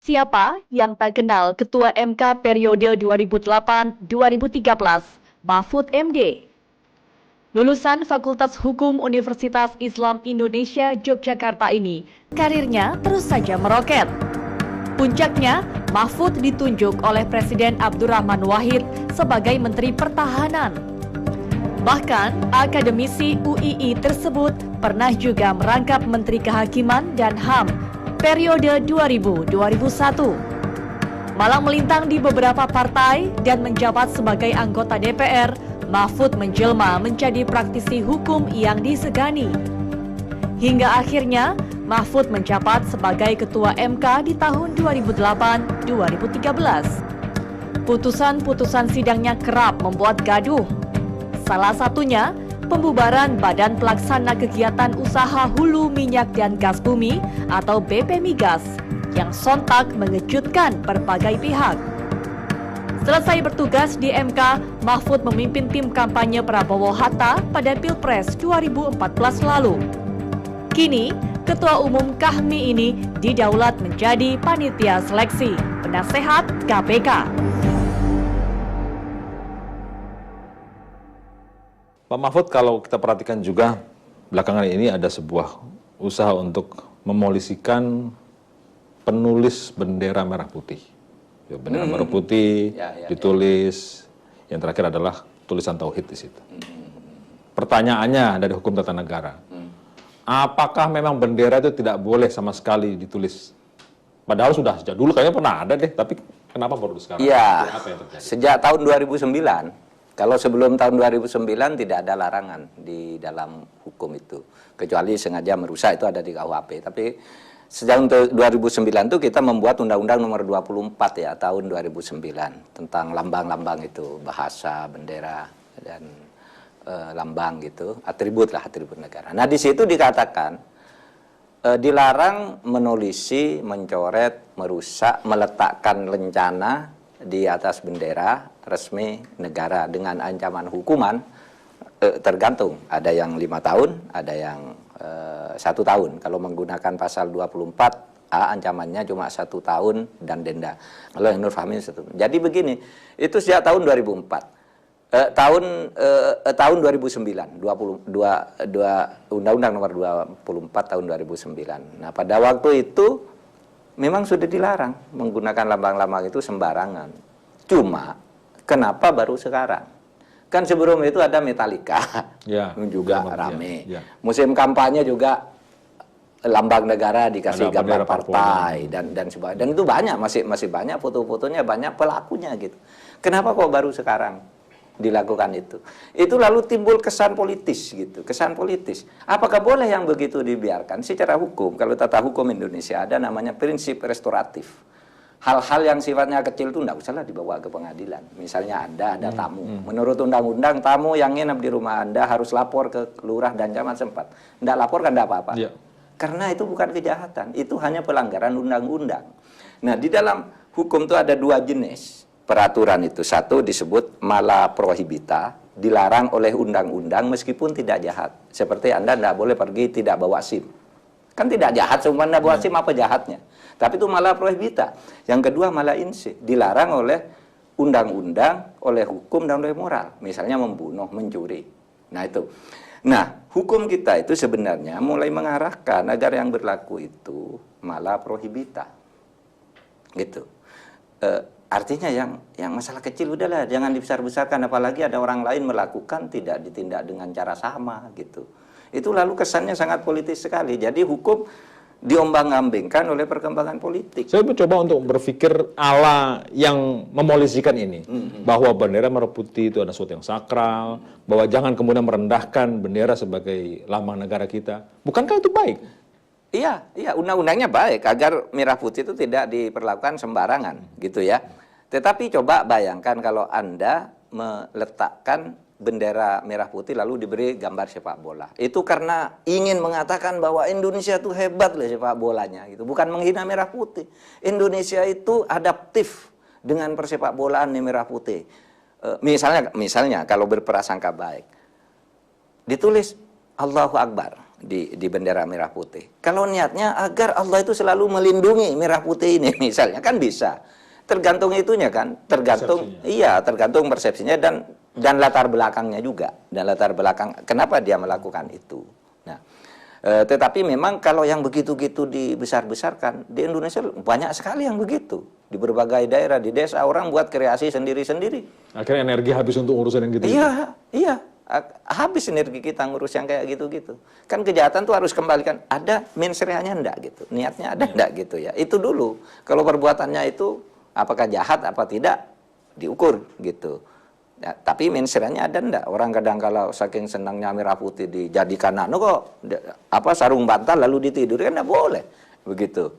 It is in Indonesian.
Siapa yang tak kenal Ketua MK periode 2008-2013, Mahfud MD? Lulusan Fakultas Hukum Universitas Islam Indonesia Yogyakarta ini, karirnya terus saja meroket. Puncaknya, Mahfud ditunjuk oleh Presiden Abdurrahman Wahid sebagai Menteri Pertahanan. Bahkan, akademisi UII tersebut pernah juga merangkap Menteri Kehakiman dan HAM periode 2000-2001. Malang melintang di beberapa partai dan menjabat sebagai anggota DPR, Mahfud menjelma menjadi praktisi hukum yang disegani. Hingga akhirnya, Mahfud menjabat sebagai Ketua MK di tahun 2008-2013. Putusan-putusan sidangnya kerap membuat gaduh. Salah satunya, pembubaran Badan Pelaksana Kegiatan Usaha Hulu Minyak dan Gas Bumi atau BP Migas yang sontak mengejutkan berbagai pihak. Selesai bertugas di MK, Mahfud memimpin tim kampanye Prabowo Hatta pada Pilpres 2014 lalu. Kini, Ketua Umum KAHMI ini didaulat menjadi panitia seleksi penasehat KPK. Pak Mahfud, kalau kita perhatikan juga belakangan ini ada sebuah usaha untuk memolisikan penulis bendera merah putih. Ya, bendera merah putih ditulis, yang terakhir adalah tulisan tauhid di situ. Pertanyaannya dari hukum tata negara, apakah memang bendera itu tidak boleh sama sekali ditulis? Padahal sudah sejak dulu kayaknya pernah ada deh, tapi kenapa baru sekarang? Iya, apa yang terjadi? sejak tahun 2009. Kalau sebelum tahun 2009 tidak ada larangan di dalam hukum itu. Kecuali sengaja merusak, itu ada di KUHP. Tapi sejak 2009 itu kita membuat Undang-Undang nomor 24 ya, tahun 2009. Tentang lambang-lambang itu, bahasa, bendera, dan lambang gitu. Atribut lah, atribut negara. Nah di situ dikatakan, dilarang menulisi, mencoret, merusak, meletakkan lencana di atas bendera resmi negara dengan ancaman hukuman tergantung, ada yang 5 tahun, ada yang 1 tahun. Kalau menggunakan pasal 24A ancamannya cuma 1 tahun dan denda. Kalau yang Nur Fahmi 1 tahun. Jadi begini, itu sejak tahun 2004. Tahun 2009, Undang-Undang nomor 24 tahun 2009. Nah, pada waktu itu memang sudah dilarang menggunakan lambang-lambang itu sembarangan. Cuma, kenapa baru sekarang? Kan sebelum itu ada Metallica, ya, juga rame. Ya. Musim kampanye juga lambang negara dikasih ada gambar partai dan sebagainya. Dan itu banyak, masih banyak foto-fotonya, banyak pelakunya gitu. Kenapa kok baru sekarang dilakukan itu? Itu lalu timbul kesan politis gitu, kesan politis. Apakah boleh yang begitu dibiarkan? Secara hukum, kalau tata hukum Indonesia ada namanya prinsip restoratif. Hal-hal yang sifatnya kecil itu tidak usahlah dibawa ke pengadilan. Misalnya ada tamu. Menurut undang-undang, tamu yang nginep di rumah Anda harus lapor ke lurah dan camat setempat. Tidak lapor kan tidak apa-apa. Ya. Karena itu bukan kejahatan, itu hanya pelanggaran undang-undang. Nah, di dalam hukum itu ada 2 jenis peraturan itu. Satu disebut mala prohibita, dilarang oleh undang-undang meskipun tidak jahat. Seperti Anda tidak boleh pergi tidak bawa SIM. Kan tidak jahat, cuma Anda bawa SIM, apa jahatnya? Tapi itu mala prohibita. Yang kedua mala insi, dilarang oleh undang-undang, oleh hukum dan oleh moral. Misalnya membunuh, mencuri. Nah itu. Nah, hukum kita itu sebenarnya mulai mengarahkan agar yang berlaku itu mala prohibita. Gitu. Artinya yang masalah kecil udahlah, jangan dibesar-besarkan, apalagi ada orang lain melakukan tidak ditindak dengan cara sama gitu. Itu lalu kesannya sangat politis sekali. Jadi hukum diombang-ambingkan oleh perkembangan politik. Saya mencoba untuk berpikir ala yang memolisikan ini, bahwa bendera merah putih itu adalah sesuatu yang sakral, bahwa jangan kemudian merendahkan bendera sebagai lambang negara kita. Bukankah itu baik? Iya, undang-undangnya baik agar merah putih itu tidak diperlakukan sembarangan, gitu ya. Tetapi coba bayangkan kalau Anda meletakkan bendera merah putih lalu diberi gambar sepak bola. Itu karena ingin mengatakan bahwa Indonesia itu hebat loh sepak bolanya gitu. Bukan menghina merah putih. Indonesia itu adaptif dengan persepak bolaan merah putih. Misalnya kalau berprasangka baik. Ditulis Allahu Akbar. di bendera merah putih. Kalau niatnya agar Allah itu selalu melindungi merah putih ini misalnya, kan bisa. Tergantung itunya kan, tergantung tergantung persepsinya dan latar belakangnya juga, dan latar belakang kenapa dia melakukan itu. Nah, tetapi memang kalau yang begitu-gitu dibesar-besarkan di Indonesia banyak sekali yang begitu. Di berbagai daerah, di desa orang buat kreasi sendiri-sendiri. Akhirnya energi habis untuk urusan yang gitu. Iya. Habis energi kita ngurus yang kayak gitu-gitu. Kan kejahatan tuh harus kembalikan, ada mensreanya enggak gitu, niatnya ada enggak gitu ya. Itu dulu. Kalau perbuatannya itu apakah jahat apa tidak diukur gitu. Ya, tapi mensreanya ada enggak? Orang kadang kalau saking senangnya merah putih dijadikan sarung bantal lalu ditidur, kan enggak boleh begitu.